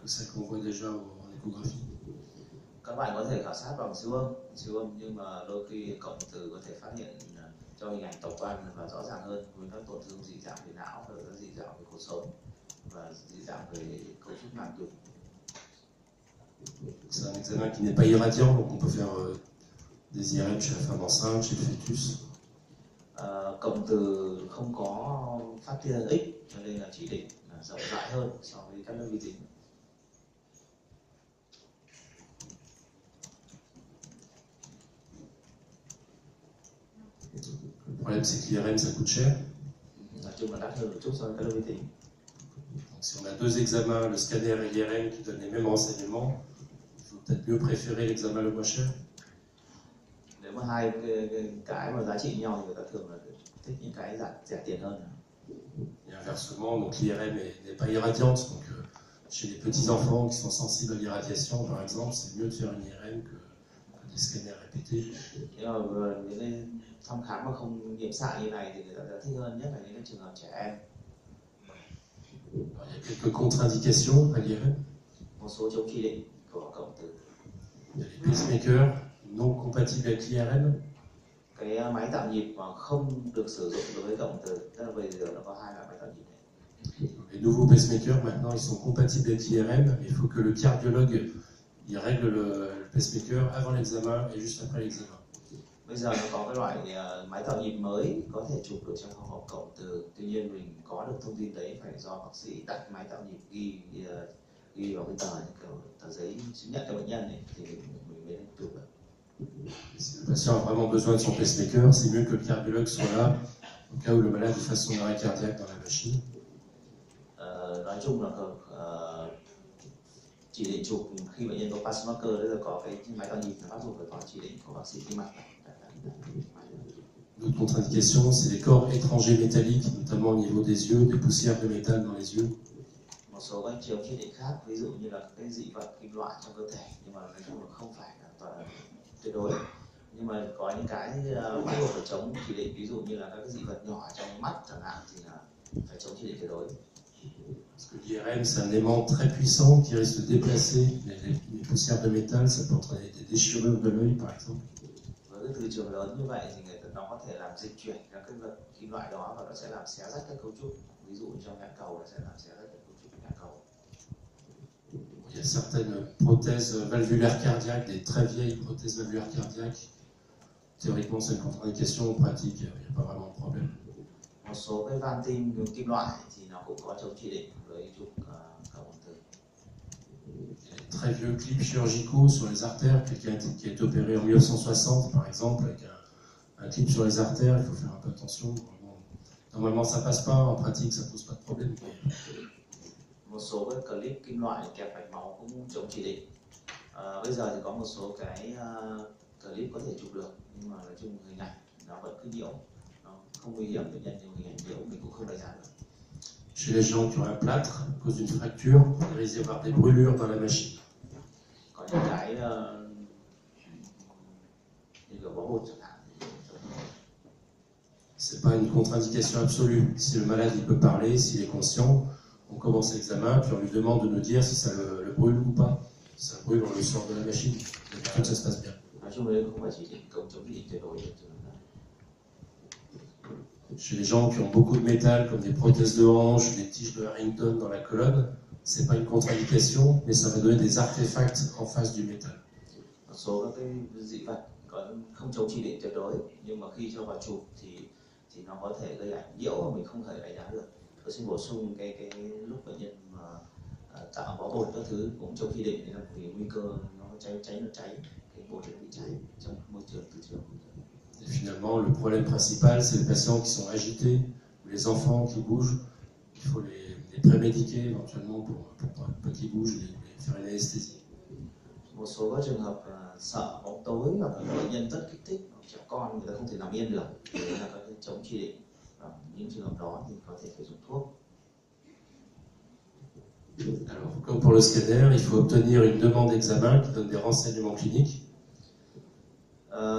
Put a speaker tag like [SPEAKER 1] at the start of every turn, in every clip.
[SPEAKER 1] que celles qu'on voit déjà en échographie.
[SPEAKER 2] Các bạn có thể khảo sát bằng siêu âm nhưng mà đôi khi cộng từ có thể phát hiện cho hình ảnh tổng quan và rõ ràng hơn với các tổn thương dị dạng về não hoặc là dị dạng về cột sống và dị dạng về cấu trúc màng nhục.
[SPEAKER 1] C'est un examen qui n'est pas irradiant, donc on peut faire des IRM chez la femme enceinte, chez le fœtus.
[SPEAKER 2] Cộng từ không có phát tia X cho nên là chỉ định rộng rãi hơn so với các lớp vi tính.
[SPEAKER 1] Le problème c'est que l'IRM ça coûte cher.
[SPEAKER 2] Nói chung là đắt hơn một chút so với các lớp vi tính.
[SPEAKER 1] Donc, si on a deux examens, le scanner et l'IRM qui donnent les mêmes renseignements, il faut peut-être mieux préférer l'examen le moins cher.
[SPEAKER 2] Nếu mà hai cái mà giá trị nhau thì người ta thường là thích những cái rẻ tiền hơn.
[SPEAKER 1] Et inversement, donc l'IRM n'est pas irradiante, donc chez les petits enfants qui sont sensibles à l'irradiation, par exemple, c'est mieux de faire une IRM que des scanners répétés.
[SPEAKER 2] Nhưng mà những cái thăm khám mà không nhiễm xạ như này thì người ta sẽ thích hơn, nhất là những cái trường hợp trẻ em.
[SPEAKER 1] Alors, il y a quelques contre-indications à l'IRM.
[SPEAKER 2] Một số chống chỉ định của cộng từ.
[SPEAKER 1] Il y a les pacemakers non compatibles avec l'IRM.
[SPEAKER 2] Cái máy tạo nhịp mà không được sử dụng đối với cộng từ, tức là bây giờ nó có hai loại máy tạo nhịp này.
[SPEAKER 1] Les nouveaux pacemakers maintenant ils sont compatibles avec l'IRM, mais il faut que le cardiologue il règle le pacemaker avant l'examen et juste après l'examen.
[SPEAKER 2] Bây giờ nó có cái loại máy tạo nhịp mới có thể chụp được trong phòng học cộng từ, tuy nhiên mình có được thông tin đấy phải do bác sĩ đặt máy tạo nhịp ghi vào cái tờ giấy chứng nhận cho bệnh nhân ấy, thì mình mới chụp được.
[SPEAKER 1] Si le patient a vraiment besoin de son pacemaker, c'est mieux que le cardiologue soit là au cas où le malade fasse son arrêt cardiaque dans la machine.
[SPEAKER 2] Nói chung là chỉ định chụp khi bệnh nhân có pacemaker, bây giờ có cái máy tạo nhịp áp dụng phải có chỉ định của bác sĩ tim mạch.
[SPEAKER 1] L'autre contre-indication, c'est les corps étrangers métalliques, notamment au niveau des yeux, des poussières de métal dans les yeux.
[SPEAKER 2] Một số các chiếu chỉ định khác, ví dụ như là cái dị vật kim loại trong cơ thể, nhưng mà nói chung là không phải là tuyệt đối. Nhưng mà có những cái bắt buộc phải chống chỉ định, ví dụ như là các cái dị vật nhỏ trong mắt chẳng hạn thì là phải chống chỉ định tuyệt đối.
[SPEAKER 1] Parce que l'IRM, c'est un aimant très puissant qui risque de déplacer les poussières de métal, ça peut entraîner des déchirures de l'œil par exemple.
[SPEAKER 2] Với cái từ trường lớn như vậy thì nó có thể làm dịch chuyển các cái vật kim loại đó và nó sẽ làm xé rách các cấu trúc. Ví dụ trong nhãn cầu nó sẽ làm xé rách các cấu trúc của nhãn cầu.
[SPEAKER 1] Il y a certaines prothèses valvulaires cardiaques, des très vieilles prothèses valvulaires cardiaques. Théoriquement, c'est une contre-indication, en pratique, il n'y a pas vraiment de problème.
[SPEAKER 2] Một số cái van tim kim loại thì nó cũng có chống chỉ định với chụp cộng từ.
[SPEAKER 1] Très vieux clips chirurgicaux sur les artères, quelqu'un qui a été opéré en 1960 par exemple, avec un clip sur les artères, il faut faire un peu attention. Normalement ça passe pas, en pratique ça pose pas de problème.
[SPEAKER 2] Một số cái clip kim loại kẹp mạch máu cũng chống chỉ định. Bây giờ thì có một số cái clip có thể chụp được, nhưng mà nói chung hình ảnh nó vẫn cứ nhiễu, nó không nguy hiểm bệnh nhân, nhưng hình ảnh nhiễu mình cũng không đánh giá được.
[SPEAKER 1] Chez les gens qui ont un plâtre, à cause d'une fracture, il risque d'y avoir des brûlures dans la machine.
[SPEAKER 2] Có những cái như kiểu bó bột chẳng hạn.
[SPEAKER 1] C'est pas une contre-indication absolue. Si le malade il peut parler, s'il est conscient, on commence l'examen, puis on lui demande de nous dire si ça le brûle ou pas. Si ça brûle, on le sort de la machine. D'habitude, ça se passe bien.
[SPEAKER 2] Nói chung là không phải chỉ định chống chỉ định tuyệt đối.
[SPEAKER 1] Chez les gens qui ont beaucoup de métal, comme des prothèses de hanche, des tiges de Harrington dans la colonne, c'est pas une contre-indication, mais ça va donner des artefacts en face du métal.
[SPEAKER 2] Một số các cái dị vật không chống chỉ định tuyệt đối, nhưng mà khi cho vào chụp thì nó có thể gây ảnh nhiễu mà mình không thể đánh giá được. Tôi xin bổ sung cái lúc bệnh nhân mà tạo bó bột các thứ cũng chống chỉ định, nên là vì nguy cơ nó cháy cái bột bị cháy trong môi trường từ trường.
[SPEAKER 1] Et finalement, le problème principal, c'est les patients qui sont agités, ou les enfants qui bougent. Il faut les prémédiquer éventuellement pour pas qu'ils bougent, les faire une anesthésie.
[SPEAKER 2] Một số các trường hợp sợ bóng tối hoặc là bệnh nhân rất kích thích, trẻ con người ta không thể nằm yên được, thì là có thể chống chỉ định. Những trường hợp đó thì có thể phải dùng thuốc.
[SPEAKER 1] Alors, comme pour le scanner, il faut obtenir une demande d'examen qui donne des renseignements cliniques.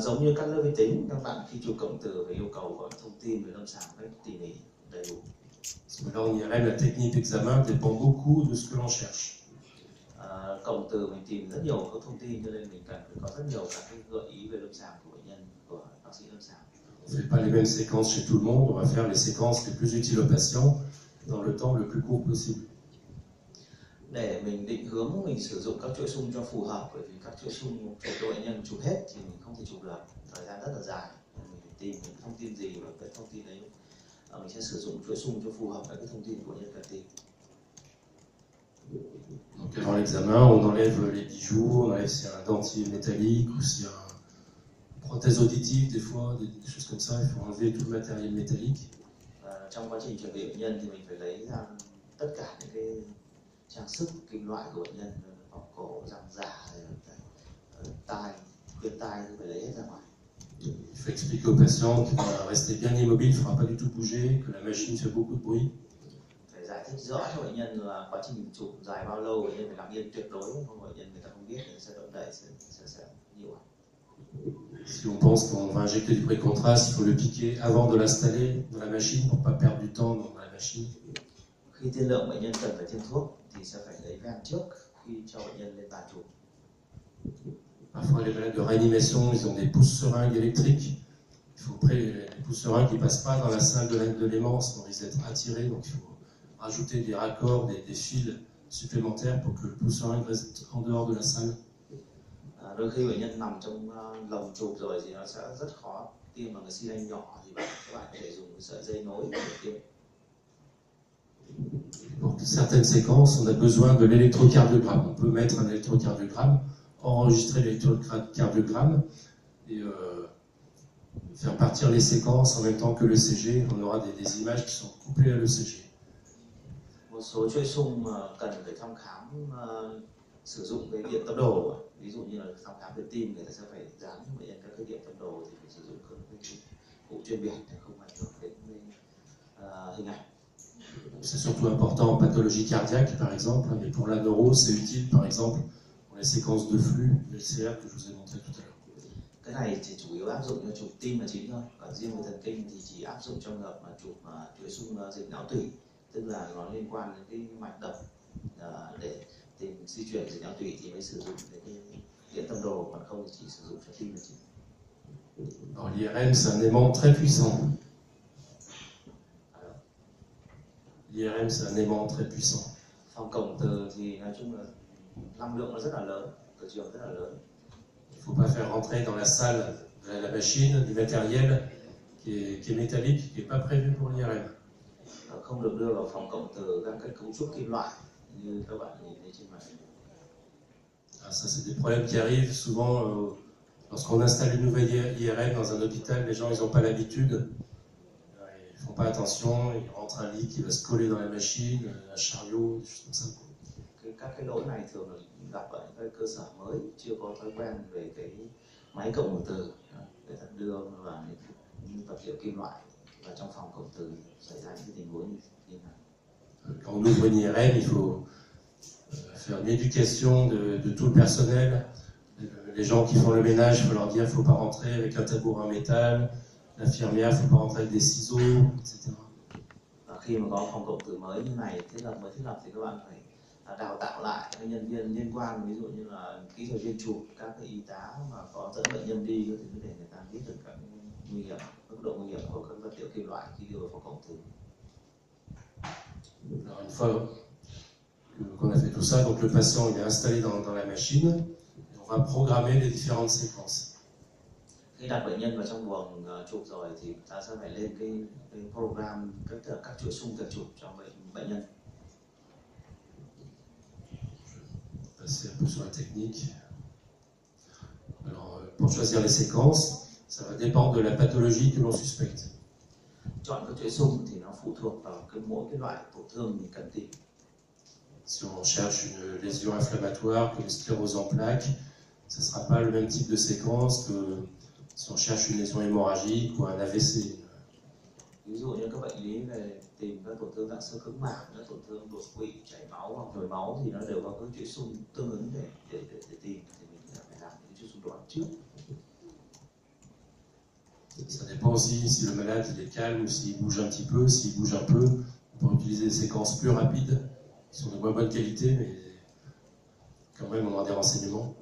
[SPEAKER 2] Giống như các lớp vi tính, các bạn khi chụp cộng từ phải yêu cầu có thông tin về lâm sàng một cách tỉ mỉ, đầy đủ.
[SPEAKER 1] Parce que là, en IRM, la technique d'examen dépend beaucoup de ce que l'on cherche.
[SPEAKER 2] Cộng từ mình tìm rất nhiều các thông tin, cho nên mình cần phải có rất nhiều các cái gợi ý về lâm sàng của bệnh nhân, của bác sĩ lâm sàng.
[SPEAKER 1] On ne fait pas les mêmes séquences chez tout le monde, on va faire les séquences les plus utiles au patient dans le temps le plus court possible.
[SPEAKER 2] Để mình định hướng mình sử dụng các chuỗi xung cho phù hợp, bởi vì các chuỗi xung chụp cho bệnh nhân chụp hết thì mình không thể chụp được, thời gian rất là dài. Mình phải tìm những thông tin gì và cái thông tin đấy mình sẽ sử dụng chuỗi xung cho phù hợp với cái thông tin của bệnh nhân cần tìm.
[SPEAKER 1] Donc avant l'examen, on enlève les bijoux, on enlève s'il y a un dentier métallique ou s'il y a une prothèse auditive, des fois, des choses comme ça, il faut enlever tout le matériel métallique.
[SPEAKER 2] Trong quá trình chuẩn bị bệnh nhân thì mình phải lấy ra tất cả những cái trang sức kim loại của bệnh nhân, vòng cổ, răng giả, tai, khuyên tai thì phải lấy hết ra ngoài.
[SPEAKER 1] Il faut expliquer au patient qu'il va rester bien immobile, il ne faudra pas du tout bouger, que la machine fait beaucoup de bruit.
[SPEAKER 2] Phải giải thích rõ cho bệnh nhân là quá trình chụp dài bao lâu, bệnh nhân phải nằm yên tuyệt đối, không bệnh nhân người ta không biết thì sẽ động đậy sẽ nhiều.
[SPEAKER 1] Si on pense qu'on va injecter du précontraste, il faut le piquer avant de l'installer dans la machine pour ne pas perdre du temps dans la machine.
[SPEAKER 2] Khi tiên lượng bệnh nhân cần phải tiêm thuốc thì sẽ phải lấy ven trước khi cho bệnh nhân lên bàn chụp.
[SPEAKER 1] Parfois, les malades de réanimation, ils ont des pousse-seringues électriques. Il faut les pousse-seringues qui ne passent pas dans la salle de l'aimance, on risque d'être attirés, donc il faut rajouter des raccords, des fils supplémentaires pour que le pousse-seringue reste en dehors de la salle.
[SPEAKER 2] Đôi khi bệnh nhân nằm trong lồng chụp rồi thì nó sẽ rất khó tiêm bằng cái xi lanh nhỏ, thì các bạn có thể dùng sợi dây nối để tiêm.
[SPEAKER 1] Pour certaines séquences, on a besoin de l'électrocardiogramme. On peut mettre un électrocardiogramme, enregistrer l'électrocardiogramme et faire partir les séquences en même temps que l'ECG. On aura des images qui sont couplées à l'ECG.
[SPEAKER 2] Một số chuỗi xung cần phải thăm khám sử dụng cái điện tâm đồ, ví dụ như là thăm khám về tim, người ta sẽ phải dán cho bệnh nhân các cái điện tâm đồ, thì phải sử dụng các cụ chuyên biệt để không ảnh hưởng đến hình ảnh.
[SPEAKER 1] C'est surtout important en pathologie cardiaque, par exemple, mais pour la neuro, c'est utile, par exemple, pour les séquences de flux, LCR que je vous ai montré tout à l'heure.
[SPEAKER 2] Cái này thì chủ yếu áp dụng cho chụp tim là chính thôi, còn riêng về thần kinh thì chỉ áp dụng trong hợp mà chụp chuỗi xung dịch não tủy, tức là nó liên quan đến cái mạch đập, để tìm di chuyển dịch não tủy thì mới sử dụng cái điện tâm đồ, còn không thì chỉ sử dụng cho tim là chính.
[SPEAKER 1] Alors l'IRM, c'est un aimant très puissant. L'IRM, c'est un aimant très puissant.
[SPEAKER 2] Phòng cộng từ thì nói chung là năng lượng nó rất là lớn, từ trường rất là lớn.
[SPEAKER 1] Il ne faut pas faire rentrer dans la salle de la machine du matériel qui est métallique, qui n'est pas prévu pour l'IRM.
[SPEAKER 2] Không được đưa vào phòng cộng từ các cái cấu trúc kim loại như các bạn nhìn thấy trên màn hình.
[SPEAKER 1] Ça, c'est des problèmes qui arrivent souvent lorsqu'on installe une nouvelle IRM dans un hôpital. Les gens, ils n'ont pas l'habitude, ils ne font pas attention, ils rentrent un lit qui va se coller dans la machine, un chariot, des choses comme ça.
[SPEAKER 2] Các cái lỗi này thường là gặp ở những cái cơ sở mới chưa có thói quen về cái máy cộng hưởng từ, người ta đưa vào những vật liệu kim loại vào trong phòng cộng từ, xảy ra những cái tình huống như này.
[SPEAKER 1] Quand on ouvre une IRM, il faut faire une éducation de tout le personnel. Les gens qui font le ménage, il faut leur dire qu'il ne faut pas rentrer avec un tabouret en métal. L'infirmière, il ne faut pas rentrer avec des ciseaux, etc.
[SPEAKER 2] Khi mà có phòng cộng từ mới như này, mới thiết lập thì các bạn phải đào tạo lại các nhân viên liên quan, ví dụ như là kỹ thuật viên chụp, các cái y tá mà có dẫn bệnh nhân đi, thì để người ta biết được các nguy hiểm, mức độ nguy hiểm của các vật liệu kim loại khi đưa vào phòng cộng từ.
[SPEAKER 1] Alors une fois qu'on a fait tout ça, donc le patient il est installé dans la machine, et on va programmer les différentes séquences.
[SPEAKER 2] Khi đặt bệnh nhân vào trong buồng chụp rồi thì ta sẽ phải lên cái program các chuỗi xung cần chụp cho bệnh nhân.
[SPEAKER 1] Passer un peu sur la technique. Alors, pour choisir les séquences, ça va dépendre de la pathologie que l'on suspecte.
[SPEAKER 2] Chọn các chuỗi xung thì nó phụ thuộc vào mỗi cái loại tổn thương mình cần tìm.
[SPEAKER 1] Si on cherche une lésion inflammatoire comme une sclérose en plaques, ça ne sera pas le même type de séquence que si on cherche une lésion hémorragique ou un AVC.
[SPEAKER 2] Ví dụ như các bệnh lý về tìm các tổn thương dạng xơ cứng mảng, các tổn thương đột quỵ, chảy máu hoặc nhồi máu thì nó đều có các chuỗi xung tương ứng để tìm, thì mình phải làm những chuỗi xung đoạn trước.
[SPEAKER 1] Ça dépend aussi si le malade il est calme ou s'il bouge un petit peu. S'il bouge un peu, on peut utiliser des séquences plus rapides, qui sont de moins bonne qualité, mais quand même on aura des renseignements.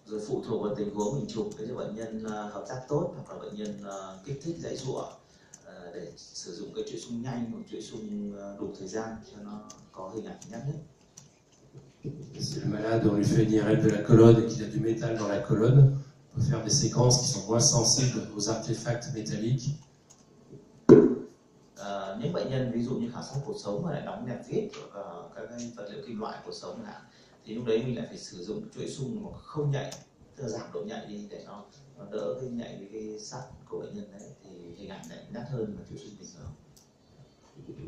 [SPEAKER 2] Rồi phụ thuộc vào tình huống mình chụp, cái bệnh nhân hợp tác tốt hoặc là bệnh nhân kích thích giãy giụa để sử dụng cái chuỗi xung nhanh hoặc chuỗi xung đủ thời gian cho nó có hình ảnh nhanh nhất.
[SPEAKER 1] Si le malade, on lui fait une IRM de la colonne et qu'il a du métal dans la colonne, on peut faire des séquences qui sont moins sensibles aux artefacts métalliques.
[SPEAKER 2] Những bệnh nhân ví dụ như khảo sát cột sống mà lại đóng nẹp vít các cái vật liệu kim loại cột sống chẳng hạn, thì lúc đấy mình lại phải sử dụng chuỗi xung mà không nhạy, tức là giảm độ nhạy đi để nó đỡ cái nhạy với cái sắt của bệnh nhân đấy, thì hình ảnh lại nét hơn là chuỗi xung bình thường.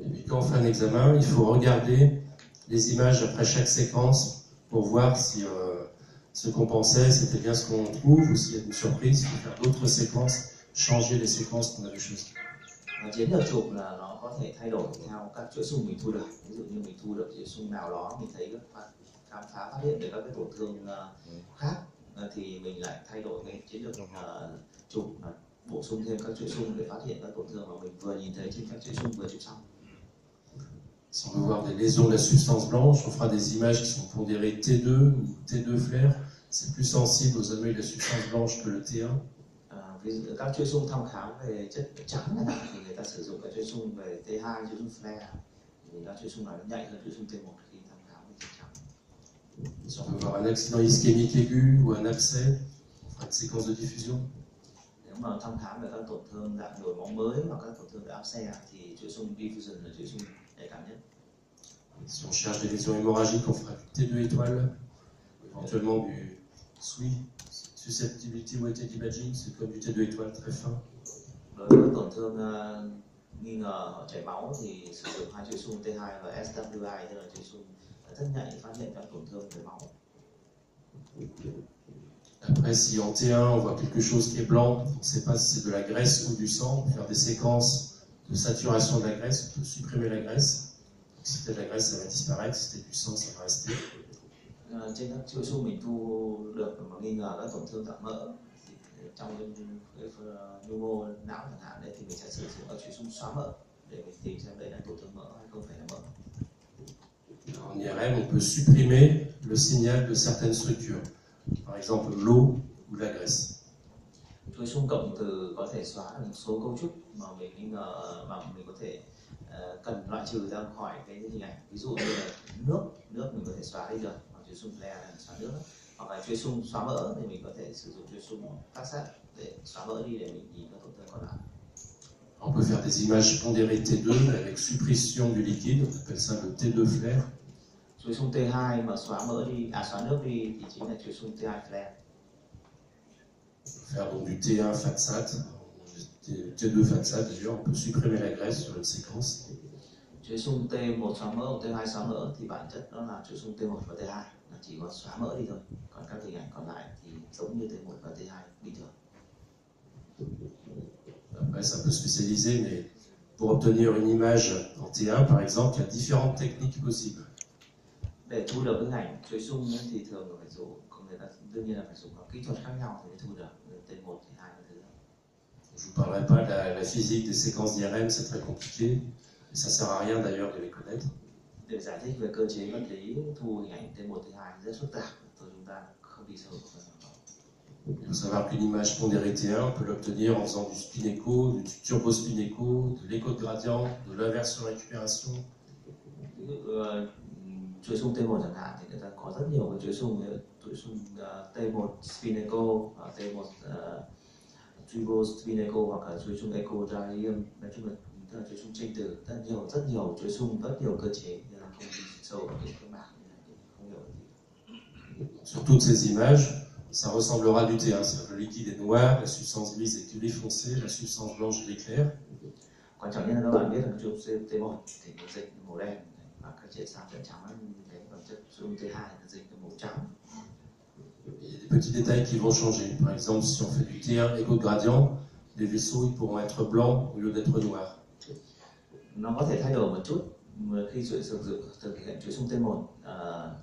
[SPEAKER 1] Et puis quand on fait un examen, il faut regarder les images après chaque séquence pour voir si ce qu'on pensait c'était bien ce qu'on trouve ou s'il y a une surprise, il faut faire d'autres séquences, changer les séquences qu'on avait choisies.
[SPEAKER 2] Và chiến lược chụp là nó có thể thay đổi theo các chuỗi xung mình thu được. Ví dụ như mình thu được chuỗi xung nào đó, mình thấy khám phá phát hiện được các cái tổn thương khác, thì mình lại thay đổi cái chiến lược chụp, bổ sung thêm các chuỗi xung để phát hiện các tổn thương mà mình vừa nhìn thấy trên các chuỗi xung vừa chụp xong.
[SPEAKER 1] Si on veut voir des lésions de la substance blanche, on fera des images qui sont pondérées T2 ou T2 flair. C'est plus sensible aux anomalies de la substance blanche que le T1.
[SPEAKER 2] Ví dụ các chuỗi xung thăm khám về chất trắng này, thì người ta sử dụng các chuỗi xung về T2, chuỗi xung flare, thì các chuỗi xung này nó nhạy hơn chuỗi xung T1 khi thăm khám về chất trắng.
[SPEAKER 1] Si on veut voir un accident ischémique aigu ou un abcès, on fera une séquence de diffusion.
[SPEAKER 2] Nếu mà thăm khám về các tổn thương dạng nhồi máu mới hoặc các tổn thương về áp xe thì chuỗi xung diffusion là chuỗi xung nhạy cảm nhất.
[SPEAKER 1] Si on cherche des lésions hémorragiques, on fera du T2 étoile, éventuellement du SWI, susceptibility weighted imaging, c'est comme du T2 étoile très fin.
[SPEAKER 2] Đối với tổn thương nghi ngờ chảy máu thì sử dụng hai chuỗi xung T2 và SWI, tức là chuỗi xung rất nhạy phát hiện các tổn thương về máu.
[SPEAKER 1] Après, si en T1 on voit quelque chose qui est blanc, on ne sait pas si c'est de la graisse ou du sang, on peut faire des séquences de saturation de la graisse, on peut supprimer la graisse. Si c'était de la graisse, ça va disparaître, si c'était du sang, ça va rester.
[SPEAKER 2] Trên các chuỗi xung mình thu được mà nghi ngờ các tổn thương dạng mỡ, thì trong cái nhu mô não chẳng hạn đấy, thì mình sẽ sử dụng các chuỗi xung xóa mỡ để mình tìm xem đấy là tổn thương mỡ hay không phải là mỡ.
[SPEAKER 1] En IRM, on peut supprimer le signal de certaines structures, par exemple l'eau ou la graisse.
[SPEAKER 2] Chuỗi xung cộng từ có thể xóa được một số cấu trúc mà mình nghi ngờ, mà mình có thể cần loại trừ ra khỏi cái hình ảnh. Ví dụ như là nước mình có thể xóa đi được bằng chuỗi xung flare là xóa nước, hoặc là chuỗi xung xóa mỡ thì mình có thể sử dụng chuỗi xung tác sát để xóa mỡ đi để mình nhìn các tổn thương còn lại.
[SPEAKER 1] On peut faire des images pondérées T2 avec suppression du liquide, on appelle ça le T2 flare.
[SPEAKER 2] Chuỗi xung T2 mà xóa mỡ đi, xóa nước đi thì chính là chuỗi xung T2 flare.
[SPEAKER 1] On peut faire donc du T1 FATSAT, T2 FATSAT d'ailleurs, on peut supprimer la graisse sur une séquence.
[SPEAKER 2] Chuỗi xung T1 xóa mỡ, T2 xóa mỡ thì bản chất đó là chuỗi xung T1 và T2, là chỉ có xóa mỡ đi thôi. Còn các hình ảnh còn lại thì giống như T1 và T2 bình thường.
[SPEAKER 1] Après, c'est un peu spécialisé, mais pour obtenir une image en T1, par exemple, il y a différentes techniques possibles.
[SPEAKER 2] Để thu được hình ảnh chuỗi xung thì thường là phải dùng, người ta đương nhiên là phải dùng các kỹ thuật khác nhau thì mới thu được T1, T2 và thứ.
[SPEAKER 1] Je ne vous parlerai pas de la physique des séquences d'IRM, c'est très compliqué, et ça ne sert à rien d'ailleurs de les connaître.
[SPEAKER 2] Để giải thích về cơ chế vật lý thu hình ảnh T1, T2 rất phức tạp, thôi chúng ta không đi sâu vào phần đó.
[SPEAKER 1] Il faut savoir qu'une image pondérée T1, on peut l'obtenir en faisant du spin echo, du turbo-spin echo, de l'écho de gradient, de l'inversion récupération.
[SPEAKER 2] Ví dụ chuỗi xung T1 chẳng hạn thì người ta có rất nhiều cái chuỗi xung T1 spin echo, T1 turbo spin echo hoặc là chuỗi xung echo radium, nói chung là tức là chuỗi xung tranh tử, rất nhiều chuỗi xung, rất nhiều cơ chế, nên là không đi sâu vào cái mảng này, không hiểu gì.
[SPEAKER 1] Sur toutes ces images, ça ressemblera du T1, c'est-à-dire le liquide est noir, la substance grise est gris foncé, la substance blanche est claire.
[SPEAKER 2] Quan trọng nhất là các bạn biết là chuỗi T1 thì nó dịch màu đen và các chất xám trắng như thế, còn chất xung T2 là dịch màu trắng.
[SPEAKER 1] Il y a des petits détails qui vont changer. Par exemple, si on fait du T1 écho de gradient, les vaisseaux ils pourront être blancs au lieu d'être noirs.
[SPEAKER 2] Nó có thể thay đổi một chút khi sử dụng thực hiện chuỗi xung T1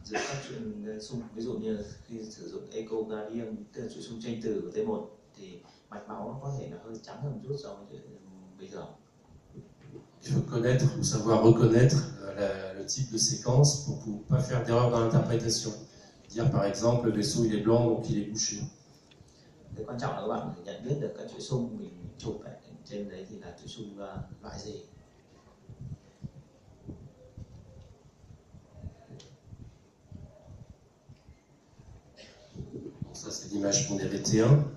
[SPEAKER 2] giữa các chuỗi xung, ví dụ như khi sử dụng echo gradient, tức là chuỗi xung tranh tử của T1 thì mạch máu nó có thể là hơi trắng hơn một chút so với bình thường.
[SPEAKER 1] Il faut connaître ou savoir reconnaître le type de séquence pour ne pas faire d'erreur dans l'interprétation. Dire par exemple le vaisseau il est blanc donc il est bouché.
[SPEAKER 2] Cái quan trọng là các bạn phải nhận biết được cái chuỗi xung mình chụp ở trên đấy thì là chuỗi xung loại gì.
[SPEAKER 1] Ça c'est l'image pondérée T1.